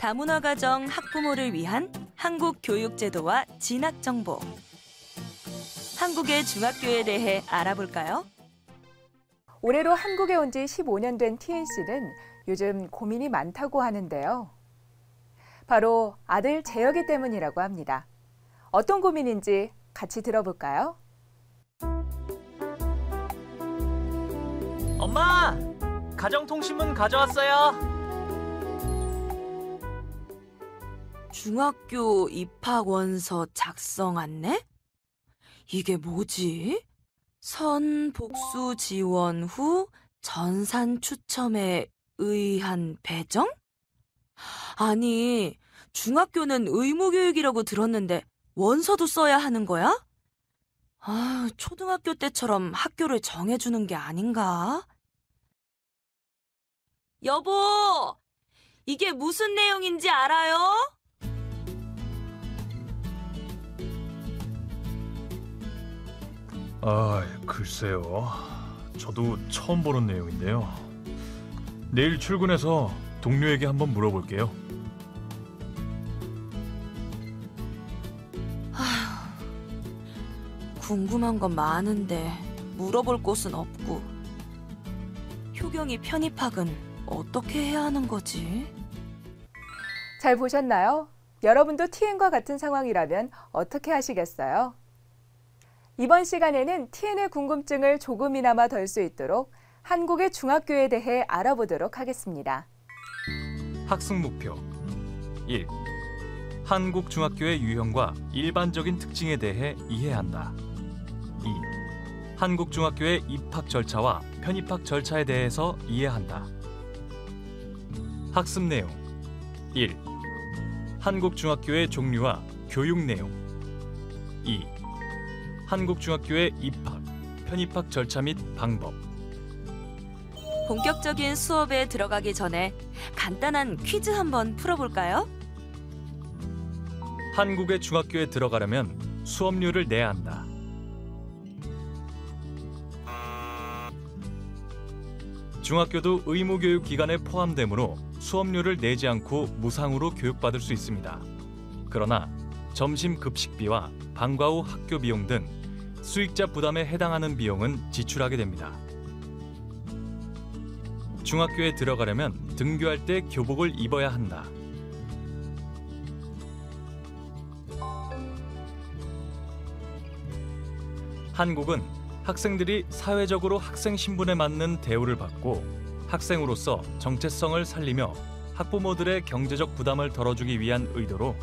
다문화 가정 학부모를 위한 한국 교육 제도와 진학 정보. 한국의 중학교에 대해 알아볼까요? 올해로 한국에 온 지 15년 된 티은 씨는 요즘 고민이 많다고 하는데요. 바로 아들 재혁이 때문이라고 합니다. 어떤 고민인지 같이 들어볼까요? 엄마! 가정통신문 가져왔어요. 중학교 입학 원서 작성 안내? 이게 뭐지? 선 복수 지원 후 전산 추첨에 의한 배정? 아니, 중학교는 의무교육이라고 들었는데 원서도 써야 하는 거야? 아, 초등학교 때처럼 학교를 정해주는 게 아닌가? 여보, 이게 무슨 내용인지 알아요? 글쎄요. 저도 처음 보는 내용인데요. 내일 출근해서 동료에게 한번 물어볼게요. 궁금한 건 많은데 물어볼 곳은 없고. 효경이 편입학은 어떻게 해야 하는 거지? 잘 보셨나요? 여러분도 TN과 같은 상황이라면 어떻게 하시겠어요? 이번 시간에는 TN의 궁금증을 조금이나마 덜 수 있도록 한국의 중학교에 대해 알아보도록 하겠습니다. 학습 목표 1. 한국 중학교의 유형과 일반적인 특징에 대해 이해한다. 2. 한국 중학교의 입학 절차와 편입학 절차에 대해서 이해한다. 학습 내용 1. 한국 중학교의 종류와 교육 내용 2. 한국 중학교의 입학, 편입학 절차 및 방법. 본격적인 수업에 들어가기 전에 간단한 퀴즈 한번 풀어볼까요? 한국의 중학교에 들어가려면 수업료를 내야 한다. 중학교도 의무교육 기간에 포함되므로 수업료를 내지 않고 무상으로 교육받을 수 있습니다. 그러나 점심 급식비와 방과 후 학교 비용 등 수익자 부담에 해당하는 비용은 지출하게 됩니다. 중학교에 들어가려면 등교할 때 교복을 입어야 한다. 한국은 학생들이 사회적으로 학생 신분에 맞는 대우를 받고 학생으로서 정체성을 살리며 학부모들의 경제적 부담을 덜어주기 위한 의도로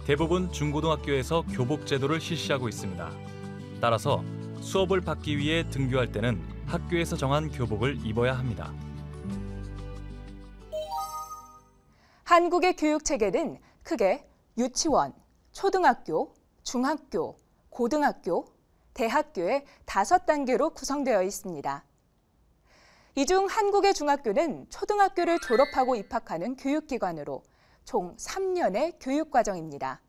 대부분 중고등학교에서 교복 제도를 실시하고 있습니다. 따라서 수업을 받기 위해 등교할 때는 학교에서 정한 교복을 입어야 합니다. 한국의 교육 체계는 크게 유치원, 초등학교, 중학교, 고등학교, 대학교의 5단계로 구성되어 있습니다. 이 중 한국의 중학교는 초등학교를 졸업하고 입학하는 교육기관으로 총 3년의 교육과정입니다.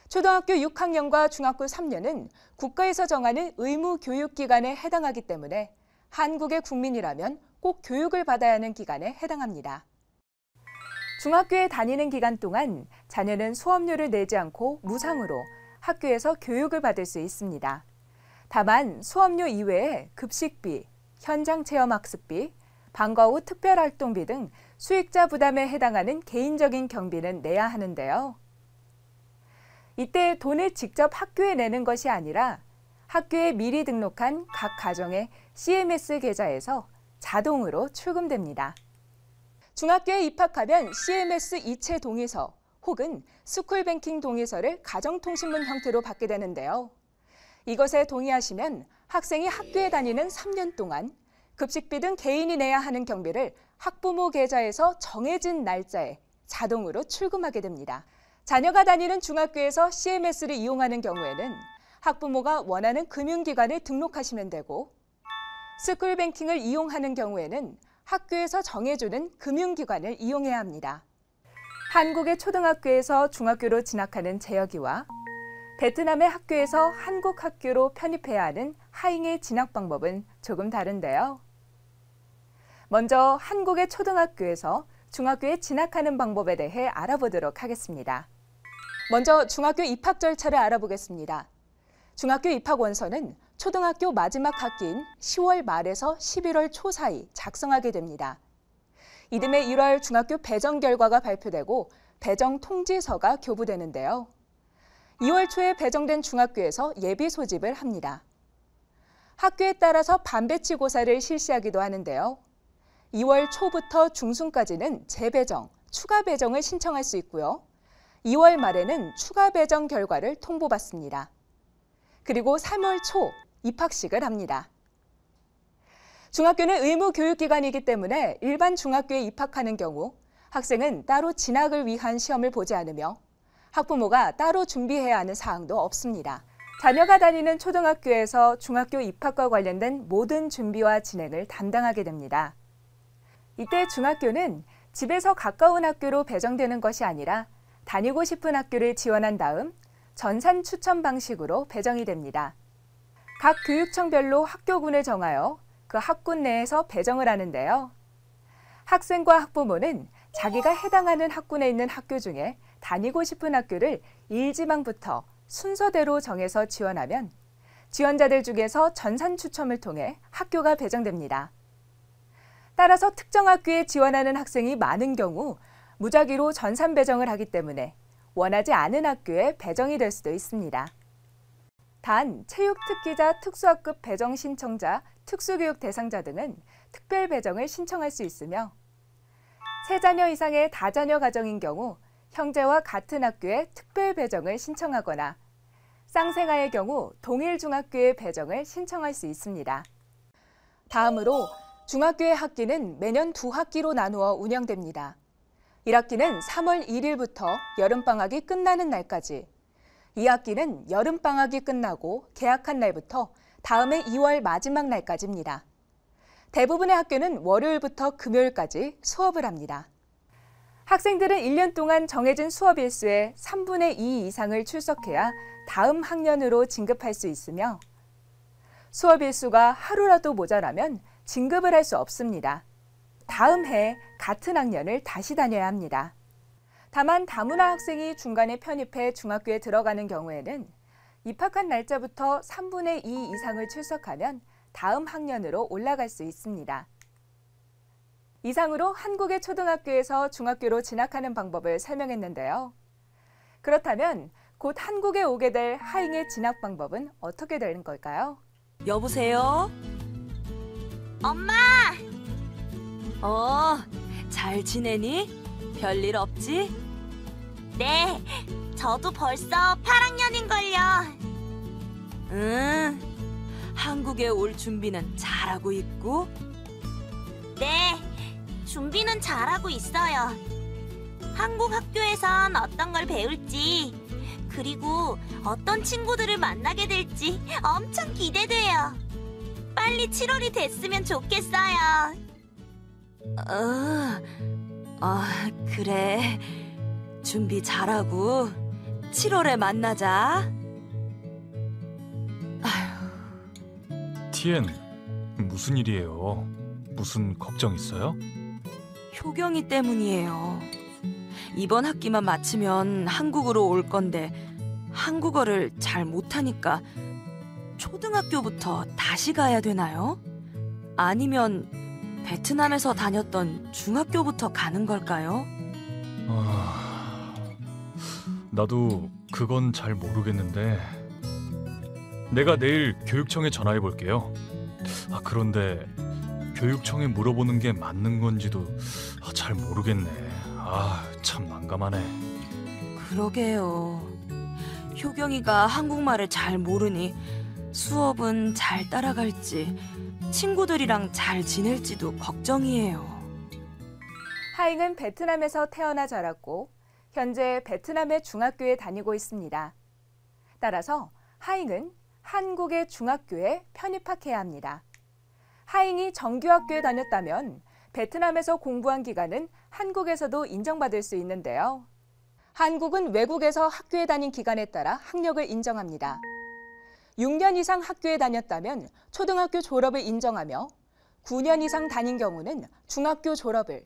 초등학교 6학년과 중학교 3년은 국가에서 정하는 의무교육기관에 해당하기 때문에 한국의 국민이라면 꼭 교육을 받아야 하는 기간에 해당합니다. 중학교에 다니는 기간 동안 자녀는 수업료를 내지 않고 무상으로 학교에서 교육을 받을 수 있습니다. 다만 수업료 이외에 급식비, 현장체험학습비, 방과 후 특별활동비 등 수익자 부담에 해당하는 개인적인 경비는 내야 하는데요. 이때 돈을 직접 학교에 내는 것이 아니라 학교에 미리 등록한 각 가정의 CMS 계좌에서 자동으로 출금됩니다. 중학교에 입학하면 CMS 이체 동의서 혹은 스쿨뱅킹 동의서를 가정통신문 형태로 받게 되는데요. 이것에 동의하시면 학생이 학교에 다니는 3년 동안 급식비 등 개인이 내야 하는 경비를 학부모 계좌에서 정해진 날짜에 자동으로 출금하게 됩니다. 자녀가 다니는 중학교에서 CMS를 이용하는 경우에는 학부모가 원하는 금융기관에 등록하시면 되고, 스쿨뱅킹을 이용하는 경우에는 학교에서 정해주는 금융기관을 이용해야 합니다. 한국의 초등학교에서 중학교로 진학하는 재혁이와 베트남의 학교에서 한국 학교로 편입해야 하는 하잉의 진학 방법은 조금 다른데요. 먼저 한국의 초등학교에서 중학교에 진학하는 방법에 대해 알아보도록 하겠습니다. 먼저 중학교 입학 절차를 알아보겠습니다. 중학교 입학 원서는 초등학교 마지막 학기인 10월 말에서 11월 초 사이 작성하게 됩니다. 이듬해 1월 중학교 배정 결과가 발표되고 배정 통지서가 교부되는데요. 2월 초에 배정된 중학교에서 예비 소집을 합니다. 학교에 따라서 반배치고사를 실시하기도 하는데요. 2월 초부터 중순까지는 재배정, 추가 배정을 신청할 수 있고요. 2월 말에는 추가 배정 결과를 통보받습니다. 그리고 3월 초 입학식을 합니다. 중학교는 의무 교육기관이기 때문에 일반 중학교에 입학하는 경우 학생은 따로 진학을 위한 시험을 보지 않으며 학부모가 따로 준비해야 하는 사항도 없습니다. 자녀가 다니는 초등학교에서 중학교 입학과 관련된 모든 준비와 진행을 담당하게 됩니다. 이때 중학교는 집에서 가까운 학교로 배정되는 것이 아니라 다니고 싶은 학교를 지원한 다음 전산 추천 방식으로 배정이 됩니다. 각 교육청별로 학교군을 정하여 그 학군 내에서 배정을 하는데요. 학생과 학부모는 자기가 해당하는 학군에 있는 학교 중에 다니고 싶은 학교를 일지망부터 순서대로 정해서 지원하면 지원자들 중에서 전산 추첨을 통해 학교가 배정됩니다. 따라서 특정 학교에 지원하는 학생이 많은 경우 무작위로 전산 배정을 하기 때문에 원하지 않은 학교에 배정이 될 수도 있습니다. 단, 체육특기자 특수학급 배정 신청자, 특수교육 대상자 등은 특별 배정을 신청할 수 있으며 3자녀 이상의 다자녀 가정인 경우 형제와 같은 학교에 특별 배정을 신청하거나 쌍생아의 경우 동일 중학교에 배정을 신청할 수 있습니다. 다음으로 중학교의 학기는 매년 2학기로 나누어 운영됩니다. 1학기는 3월 1일부터 여름방학이 끝나는 날까지, 2학기는 여름방학이 끝나고 개학한 날부터 다음해 2월 마지막 날까지입니다. 대부분의 학교는 월요일부터 금요일까지 수업을 합니다. 학생들은 1년 동안 정해진 수업 일수의 3분의 2 이상을 출석해야 다음 학년으로 진급할 수 있으며 수업 일수가 하루라도 모자라면 진급을 할 수 없습니다. 다음 해 같은 학년을 다시 다녀야 합니다. 다만 다문화 학생이 중간에 편입해 중학교에 들어가는 경우에는 입학한 날짜부터 3분의 2 이상을 출석하면 다음 학년으로 올라갈 수 있습니다. 이상으로 한국의 초등학교에서 중학교로 진학하는 방법을 설명했는데요. 그렇다면 곧 한국에 오게 될 하잉의 진학 방법은 어떻게 되는 걸까요? 여보세요? 엄마! 잘 지내니? 별일 없지? 네, 저도 벌써 8학년인걸요. 응. 한국에 올 준비는 잘하고 있고? 네, 준비는 잘하고 있어요. 한국 학교에선 어떤 걸 배울지, 그리고 어떤 친구들을 만나게 될지 엄청 기대돼요. 빨리 7월이 됐으면 좋겠어요. 그래. 준비 잘하고 7월에 만나자. 티엔, 무슨 일이에요? 무슨 걱정 있어요? 효경이 때문이에요. 이번 학기만 마치면 한국으로 올 건데 한국어를 잘 못하니까 초등학교부터 다시 가야 되나요? 아니면 베트남에서 다녔던 중학교부터 가는 걸까요? 나도 그건 잘 모르겠는데 내가 내일 교육청에 전화해 볼게요. 그런데 교육청에 물어보는 게 맞는 건지도 잘 모르겠네. 참 난감하네. 그러게요. 효경이가 한국말을 잘 모르니 수업은 잘 따라갈지 친구들이랑 잘 지낼지도 걱정이에요. 하잉은 베트남에서 태어나 자랐고 현재 베트남의 중학교에 다니고 있습니다. 따라서 하잉은 한국의 중학교에 편입학해야 합니다. 하잉이 정규학교에 다녔다면 베트남에서 공부한 기간은 한국에서도 인정받을 수 있는데요. 한국은 외국에서 학교에 다닌 기간에 따라 학력을 인정합니다. 6년 이상 학교에 다녔다면 초등학교 졸업을 인정하며 9년 이상 다닌 경우는 중학교 졸업을,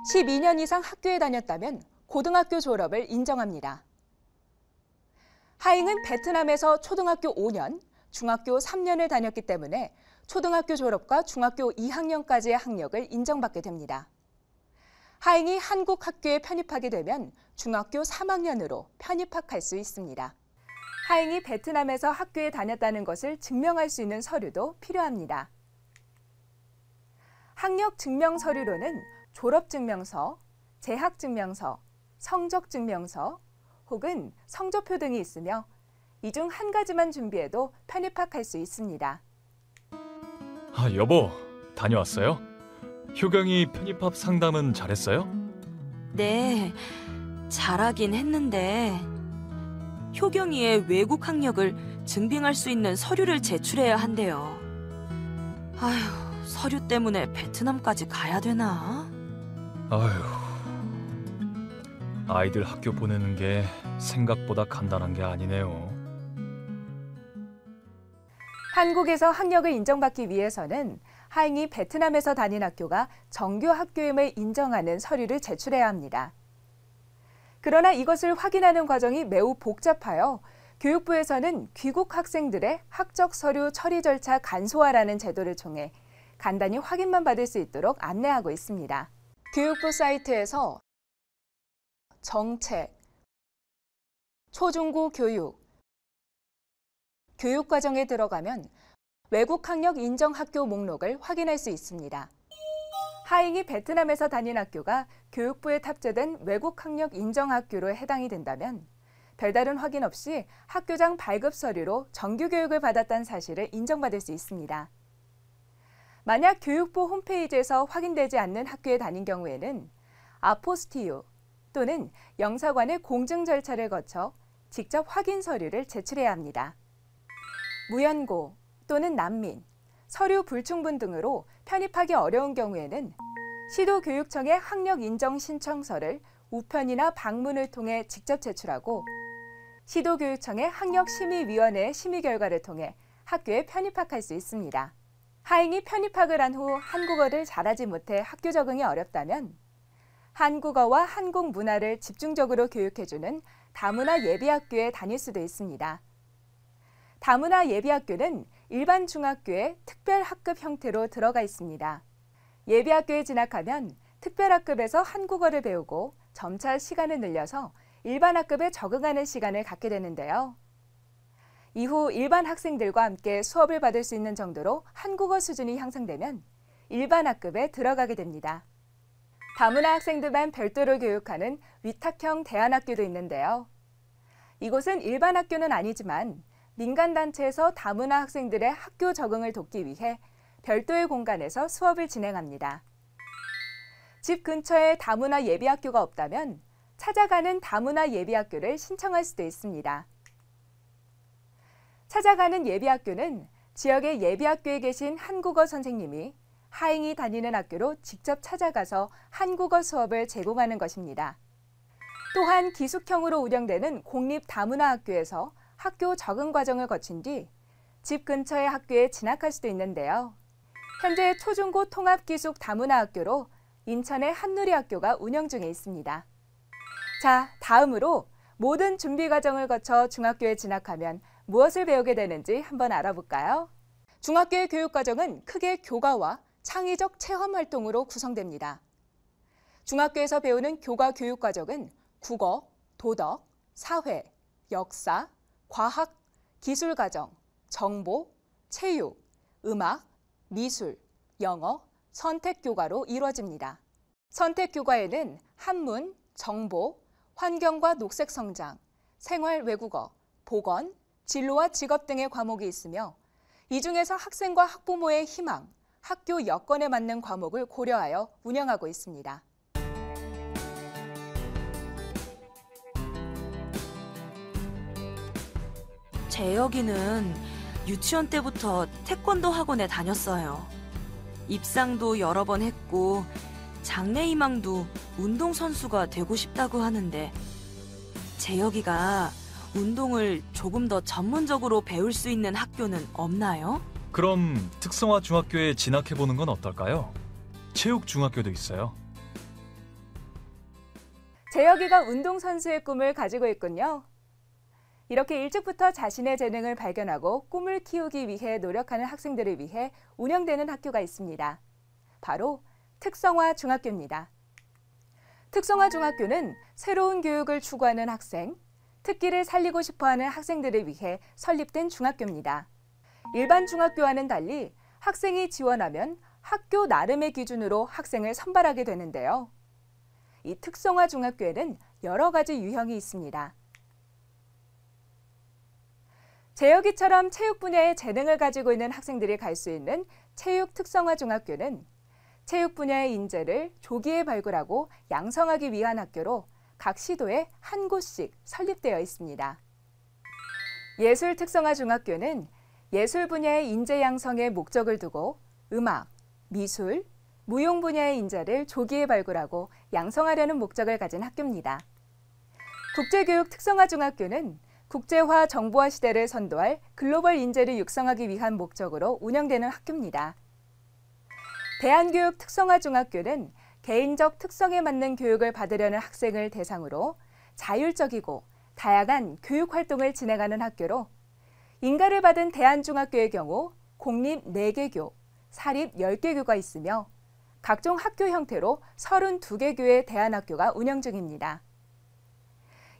12년 이상 학교에 다녔다면 고등학교 졸업을 인정합니다. 하잉은 베트남에서 초등학교 5년, 중학교 3년을 다녔기 때문에 초등학교 졸업과 중학교 2학년까지의 학력을 인정받게 됩니다. 하잉이 한국 학교에 편입하게 되면 중학교 3학년으로 편입학할 수 있습니다. 하잉이 베트남에서 학교에 다녔다는 것을 증명할 수 있는 서류도 필요합니다. 학력 증명 서류로는 졸업증명서, 재학증명서, 성적증명서 혹은 성적표 등이 있으며 이 중 한 가지만 준비해도 편입학할 수 있습니다. 아, 여보, 다녀왔어요? 효경이 편입합 상담은 잘했어요? 네, 잘하긴 했는데 효경이의 외국 학력을 증빙할 수 있는 서류를 제출해야 한대요. 아휴, 서류 때문에 베트남까지 가야 되나? 아휴, 아이들 학교 보내는 게 생각보다 간단한 게 아니네요. 한국에서 학력을 인정받기 위해서는 하잉이 베트남에서 다닌 학교가 정규 학교임을 인정하는 서류를 제출해야 합니다. 그러나 이것을 확인하는 과정이 매우 복잡하여 교육부에서는 귀국 학생들의 학적 서류 처리 절차 간소화라는 제도를 통해 간단히 확인만 받을 수 있도록 안내하고 있습니다. 교육부 사이트에서 정책, 초중고 교육, 교육과정에 들어가면 외국 학력 인정 학교 목록을 확인할 수 있습니다. 하잉이 베트남에서 다닌 학교가 교육부에 탑재된 외국 학력 인정 학교로 해당이 된다면 별다른 확인 없이 학교장 발급 서류로 정규 교육을 받았다는 사실을 인정받을 수 있습니다. 만약 교육부 홈페이지에서 확인되지 않는 학교에 다닌 경우에는 아포스티유 또는 영사관의 공증 절차를 거쳐 직접 확인 서류를 제출해야 합니다. 무연고 또는 난민, 서류 불충분 등으로 편입하기 어려운 경우에는 시도교육청의 학력 인정 신청서를 우편이나 방문을 통해 직접 제출하고 시도교육청의 학력심의위원회의 심의 결과를 통해 학교에 편입학할 수 있습니다. 하잉이 편입학을 한 후 한국어를 잘하지 못해 학교 적응이 어렵다면 한국어와 한국 문화를 집중적으로 교육해주는 다문화 예비학교에 다닐 수도 있습니다. 다문화 예비학교는 일반 중학교에 특별학급 형태로 들어가 있습니다. 예비학교에 진학하면 특별학급에서 한국어를 배우고 점차 시간을 늘려서 일반 학급에 적응하는 시간을 갖게 되는데요. 이후 일반 학생들과 함께 수업을 받을 수 있는 정도로 한국어 수준이 향상되면 일반 학급에 들어가게 됩니다. 다문화 학생들만 별도로 교육하는 위탁형 대안학교도 있는데요. 이곳은 일반 학교는 아니지만 민간단체에서 다문화 학생들의 학교 적응을 돕기 위해 별도의 공간에서 수업을 진행합니다. 집 근처에 다문화 예비학교가 없다면 찾아가는 다문화 예비학교를 신청할 수도 있습니다. 찾아가는 예비학교는 지역의 예비학교에 계신 한국어 선생님이 하잉이 다니는 학교로 직접 찾아가서 한국어 수업을 제공하는 것입니다. 또한 기숙형으로 운영되는 공립 다문화 학교에서 학교 적응 과정을 거친 뒤 집 근처의 학교에 진학할 수도 있는데요. 현재 초중고 통합기숙 다문화 학교로 인천의 한누리학교가 운영 중에 있습니다. 자, 다음으로 모든 준비 과정을 거쳐 중학교에 진학하면 무엇을 배우게 되는지 한번 알아볼까요? 중학교의 교육 과정은 크게 교과와 창의적 체험 활동으로 구성됩니다. 중학교에서 배우는 교과 교육 과정은 국어, 도덕, 사회, 역사, 과학, 기술 과정, 정보, 체육, 음악, 미술, 영어, 선택 교과로 이루어집니다. 선택 교과에는 한문, 정보, 환경과 녹색 성장, 생활 외국어, 보건, 진로와 직업 등의 과목이 있으며 이 중에서 학생과 학부모의 희망, 학교 여건에 맞는 과목을 고려하여 운영하고 있습니다. 재혁이는 유치원 때부터 태권도 학원에 다녔어요. 입상도 여러 번 했고 장래희망도 운동선수가 되고 싶다고 하는데 재혁이가 운동을 조금 더 전문적으로 배울 수 있는 학교는 없나요? 그럼 특성화 중학교에 진학해보는 건 어떨까요? 체육 중학교도 있어요. 재혁이가 운동선수의 꿈을 가지고 있군요. 이렇게 일찍부터 자신의 재능을 발견하고 꿈을 키우기 위해 노력하는 학생들을 위해 운영되는 학교가 있습니다. 바로 특성화 중학교입니다. 특성화 중학교는 새로운 교육을 추구하는 학생, 특기를 살리고 싶어하는 학생들을 위해 설립된 중학교입니다. 일반 중학교와는 달리 학생이 지원하면 학교 나름의 기준으로 학생을 선발하게 되는데요. 이 특성화 중학교에는 여러 가지 유형이 있습니다. 재혁이처럼 체육 분야에 재능을 가지고 있는 학생들이 갈 수 있는 체육 특성화 중학교는 체육 분야의 인재를 조기에 발굴하고 양성하기 위한 학교로 각 시도에 한 곳씩 설립되어 있습니다. 예술 특성화 중학교는 예술 분야의 인재 양성에 목적을 두고 음악, 미술, 무용 분야의 인재를 조기에 발굴하고 양성하려는 목적을 가진 학교입니다. 국제교육 특성화 중학교는 국제화 정보화 시대를 선도할 글로벌 인재를 육성하기 위한 목적으로 운영되는 학교입니다. 대한교육 특성화 중학교는 개인적 특성에 맞는 교육을 받으려는 학생을 대상으로 자율적이고 다양한 교육 활동을 진행하는 학교로 인가를 받은 대한중학교의 경우 공립 4개교, 사립 10개교가 있으며 각종 학교 형태로 32개 교의 대안학교가 운영 중입니다.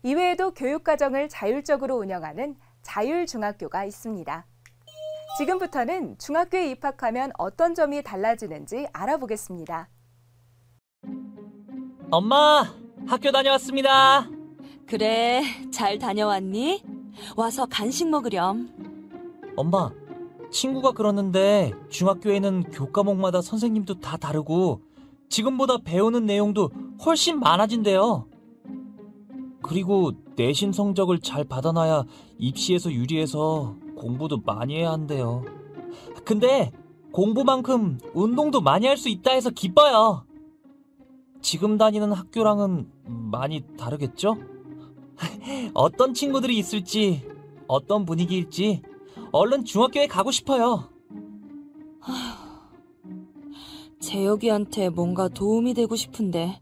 이외에도 교육과정을 자율적으로 운영하는 자율중학교가 있습니다. 지금부터는 중학교에 입학하면 어떤 점이 달라지는지 알아보겠습니다. 엄마, 학교 다녀왔습니다. 그래, 잘 다녀왔니? 와서 간식 먹으렴. 엄마, 친구가 그러는데 중학교에는 교과목마다 선생님도 다 다르고 지금보다 배우는 내용도 훨씬 많아진대요. 그리고 내신 성적을 잘 받아놔야 입시에서 유리해서 공부도 많이 해야 한대요. 근데 공부만큼 운동도 많이 할 수 있다 해서 기뻐요. 지금 다니는 학교랑은 많이 다르겠죠? 어떤 친구들이 있을지, 어떤 분위기일지 얼른 중학교에 가고 싶어요. 재혁이한테 뭔가 도움이 되고 싶은데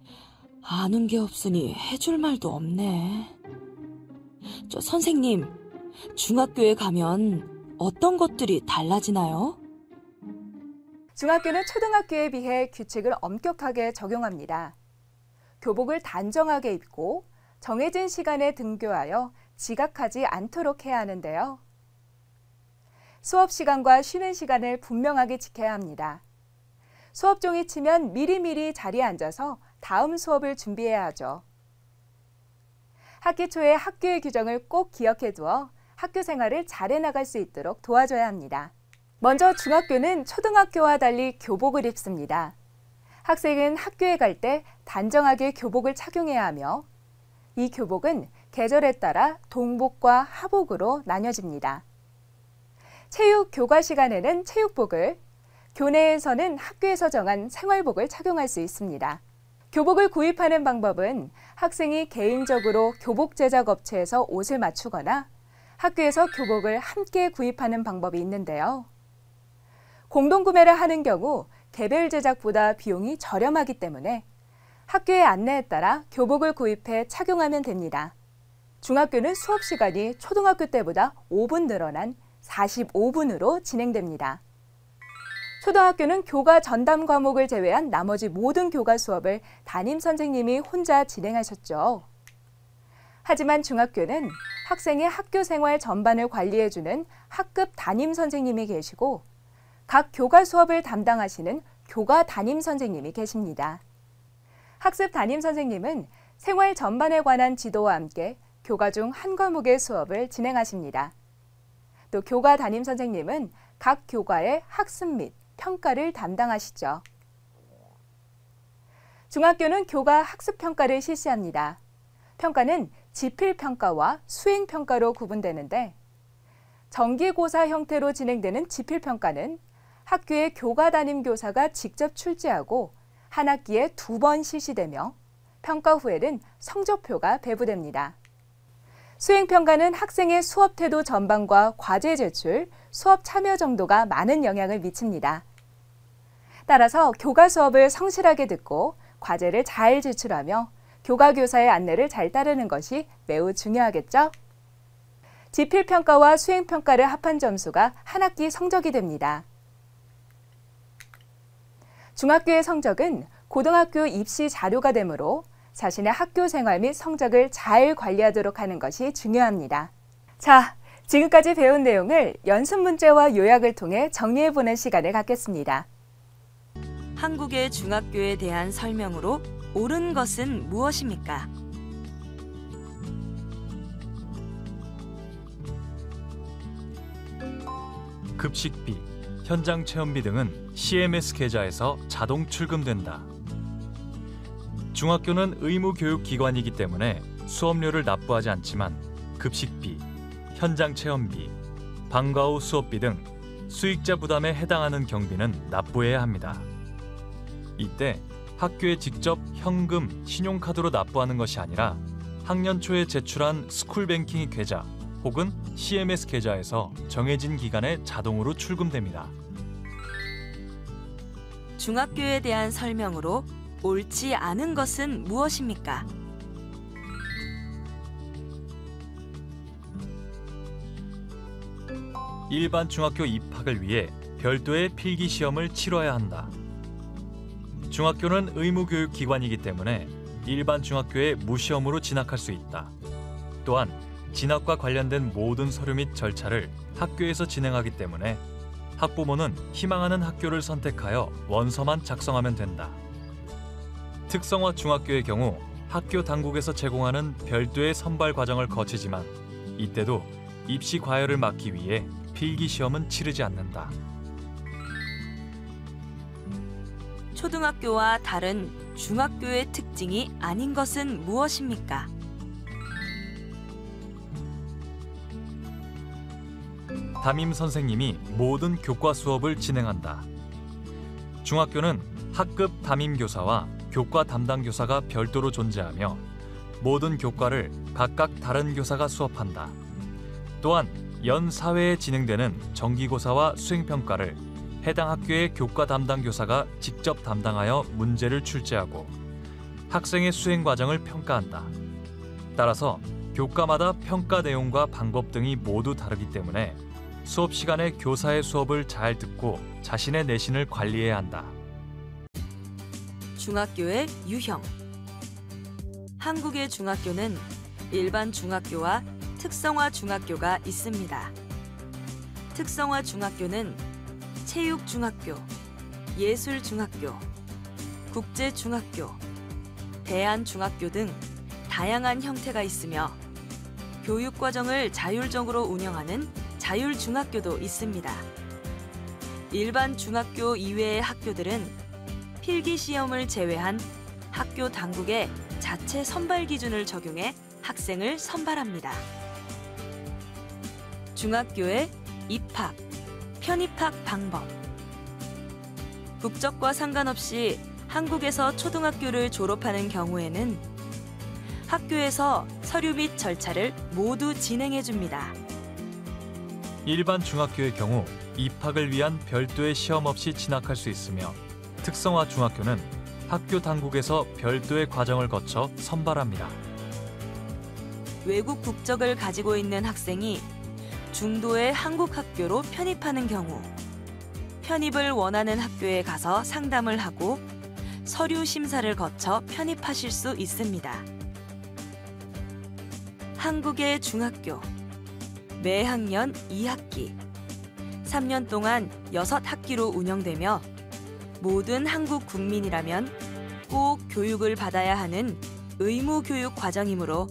아는 게 없으니 해줄 말도 없네. 저 선생님, 중학교에 가면 어떤 것들이 달라지나요? 중학교는 초등학교에 비해 규칙을 엄격하게 적용합니다. 교복을 단정하게 입고 정해진 시간에 등교하여 지각하지 않도록 해야 하는데요. 수업 시간과 쉬는 시간을 분명하게 지켜야 합니다. 수업 종이 치면 미리미리 자리에 앉아서 다음 수업을 준비해야 하죠. 학기 초에 학교의 규정을 꼭 기억해 두어 학교 생활을 잘해 나갈 수 있도록 도와줘야 합니다. 먼저 중학교는 초등학교와 달리 교복을 입습니다. 학생은 학교에 갈 때 단정하게 교복을 착용해야 하며 이 교복은 계절에 따라 동복과 하복으로 나뉘어집니다. 체육 교과 시간에는 체육복을, 교내에서는 학교에서 정한 생활복을 착용할 수 있습니다. 교복을 구입하는 방법은 학생이 개인적으로 교복 제작 업체에서 옷을 맞추거나 학교에서 교복을 함께 구입하는 방법이 있는데요. 공동구매를 하는 경우 개별 제작보다 비용이 저렴하기 때문에 학교의 안내에 따라 교복을 구입해 착용하면 됩니다. 중학교는 수업 시간이 초등학교 때보다 5분 늘어난 45분으로 진행됩니다. 초등학교는 교과 전담 과목을 제외한 나머지 모든 교과 수업을 담임 선생님이 혼자 진행하셨죠. 하지만 중학교는 학생의 학교 생활 전반을 관리해주는 학급 담임 선생님이 계시고 각 교과 수업을 담당하시는 교과 담임 선생님이 계십니다. 학습 담임 선생님은 생활 전반에 관한 지도와 함께 교과 중 한 과목의 수업을 진행하십니다. 또 교과 담임 선생님은 각 교과의 학습 및 평가를 담당하시죠. 중학교는 교과 학습 평가를 실시합니다. 평가는 지필평가와 수행평가로 구분되는데 정기고사 형태로 진행되는 지필평가는 학교의 교과 담임 교사가 직접 출제하고 한 학기에 2번 실시되며 평가 후에는 성적표가 배부됩니다. 수행평가는 학생의 수업 태도 전반과 과제 제출, 수업 참여 정도가 많은 영향을 미칩니다. 따라서 교과 수업을 성실하게 듣고 과제를 잘 제출하며 교과교사의 안내를 잘 따르는 것이 매우 중요하겠죠? 지필평가와 수행평가를 합한 점수가 한 학기 성적이 됩니다. 중학교의 성적은 고등학교 입시 자료가 되므로 자신의 학교 생활 및 성적을 잘 관리하도록 하는 것이 중요합니다. 자, 지금까지 배운 내용을 연습 문제와 요약을 통해 정리해보는 시간을 갖겠습니다. 한국의 중학교에 대한 설명으로 옳은 것은 무엇입니까? 급식비, 현장 체험비 등은 CMS 계좌에서 자동 출금된다. 중학교는 의무 교육 기관이기 때문에 수업료를 납부하지 않지만 급식비, 현장 체험비, 방과 후 수업비 등 수익자 부담에 해당하는 경비는 납부해야 합니다. 이때 학교에 직접 현금, 신용카드로 납부하는 것이 아니라 학년 초에 제출한 스쿨뱅킹 계좌 혹은 CMS 계좌에서 정해진 기간에 자동으로 출금됩니다. 중학교에 대한 설명으로 옳지 않은 것은 무엇입니까? 일반 중학교 입학을 위해 별도의 필기 시험을 치러야 한다. 중학교는 의무교육 기관이기 때문에 일반 중학교에 무시험으로 진학할 수 있다. 또한 진학과 관련된 모든 서류 및 절차를 학교에서 진행하기 때문에 학부모는 희망하는 학교를 선택하여 원서만 작성하면 된다. 특성화 중학교의 경우 학교 당국에서 제공하는 별도의 선발 과정을 거치지만 이때도 입시 과열을 막기 위해 필기 시험은 치르지 않는다. 초등학교와 다른 중학교의 특징이 아닌 것은 무엇입니까? 담임 선생님이 모든 교과 수업을 진행한다. 중학교는 학급 담임교사와 교과 담당 교사가 별도로 존재하며 모든 교과를 각각 다른 교사가 수업한다. 또한 연 4회에 진행되는 정기고사와 수행평가를 해당 학교의 교과 담당 교사가 직접 담당하여 문제를 출제하고 학생의 수행 과정을 평가한다. 따라서 교과마다 평가 내용과 방법 등이 모두 다르기 때문에 수업 시간에 교사의 수업을 잘 듣고 자신의 내신을 관리해야 한다. 중학교의 유형. 한국의 중학교는 일반 중학교와 특성화 중학교가 있습니다. 특성화 중학교는 체육중학교, 예술중학교, 국제중학교, 대안중학교 등 다양한 형태가 있으며 교육과정을 자율적으로 운영하는 자율중학교도 있습니다. 일반 중학교 이외의 학교들은 필기시험을 제외한 학교 당국의 자체 선발 기준을 적용해 학생을 선발합니다. 중학교의 입학, 편입학 방법. 국적과 상관없이 한국에서 초등학교를 졸업하는 경우에는 학교에서 서류 및 절차를 모두 진행해 줍니다. 일반 중학교의 경우 입학을 위한 별도의 시험 없이 진학할 수 있으며 특성화 중학교는 학교 당국에서 별도의 과정을 거쳐 선발합니다. 외국 국적을 가지고 있는 학생이 중도의 한국 학교로 편입하는 경우 편입을 원하는 학교에 가서 상담을 하고 서류 심사를 거쳐 편입하실 수 있습니다. 한국의 중학교 매학년 2학기 3년 동안 6학기로 운영되며 모든 한국 국민이라면 꼭 교육을 받아야 하는 의무 교육 과정이므로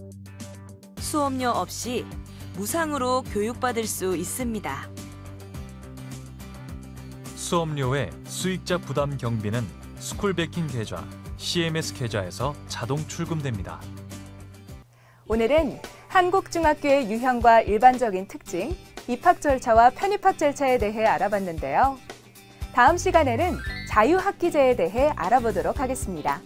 수업료 없이 무상으로 교육받을 수 있습니다. 수업료의 수익자 부담 경비는 스쿨뱅킹 계좌, CMS 계좌에서 자동 출금됩니다. 오늘은 한국 중학교의 유형과 일반적인 특징, 입학 절차와 편입학 절차에 대해 알아봤는데요. 다음 시간에는 자유학기제에 대해 알아보도록 하겠습니다.